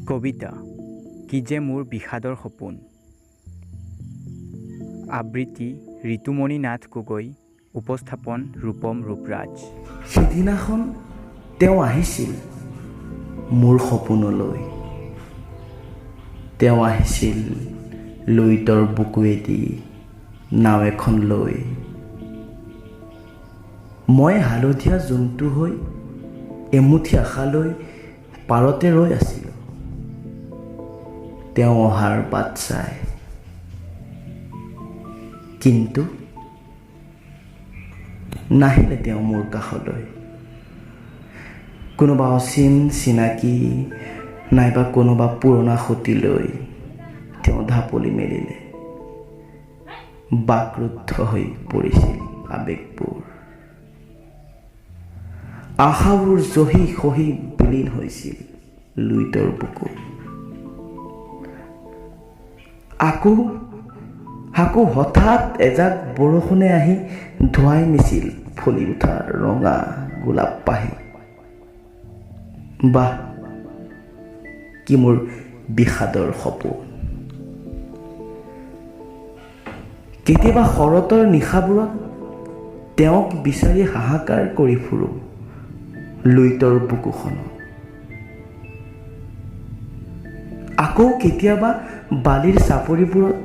কবিতা কি যে মোৰ বিষাদৰ সপোন। আবৃত্তি ঋতুমণি নাথ গগৈ, উপস্থাপন ৰূপম ৰূপৰাজ। সিদিনাখন তেওঁ আহিছিল মোৰ সপোনলৈ। তেওঁ আহিছিল লুইতৰ বুকুৱেদি নাও এখন লৈ। মই হালধীয়া জন্তু হৈ এমুঠি আশালৈ পাৰতে ৰৈ আছিলোঁ তেওঁ অহাৰ বাট চাই। কিন্তু নাহিলে তেওঁ মোৰ কাষলৈ। কোনোবা অচিন চিনাকি নাইবা কোনোবা পুৰণা সতীলৈ তেওঁ ঢাপলি মেলিলে। বাকৰুদ্ধ হৈ পৰিছিল আৱেগবোৰ। আশাবোৰ জহি খহি বিলীন হৈছিল লুইতৰ বুকুত। আকৌ হঠাৎ এজাক বৰষুণে আহি ধুৱাই নিছিল ফুলি উঠা ৰঙা গোলাপ পাহি। বাহ, কি মোৰ বিষাদৰ সপোন। কেতিয়াবা শৰতৰ নিশাবোৰত তেওঁক বিচাৰি হাহাকাৰ কৰি ফুৰোঁ লুইতৰ বুকুখনত। আকৌ কেতিয়াবা বালিৰ চাপৰিবোৰত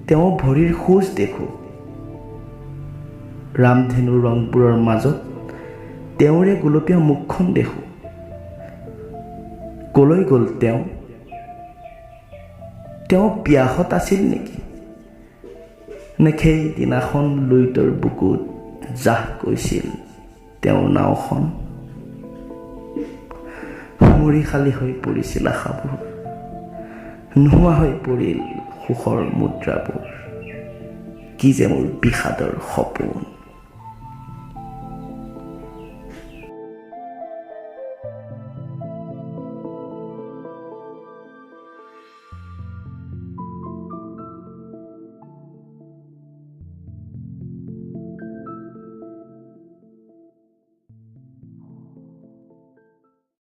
তেওঁ ভৰিৰ খোজ দেখোঁ। ৰামধেনুৰ ৰংবোৰৰ মাজত তেওঁৰে গোলপীয়া মুখখন দেখোঁ। কলৈ গ'ল তেওঁ? তেওঁ পিয়াসত আছিল নেকি? নে সেইদিনাখন লুইতৰ বুকুত জাহ গৈছিল তেওঁৰ নাওখন? মৰিশালী হৈ পৰিছিল আশাবোৰ, নোহোৱা হৈ পৰিল সুখৰ মুদ্ৰাবোৰ। কি যে মোৰ বিষাদৰ সপোন।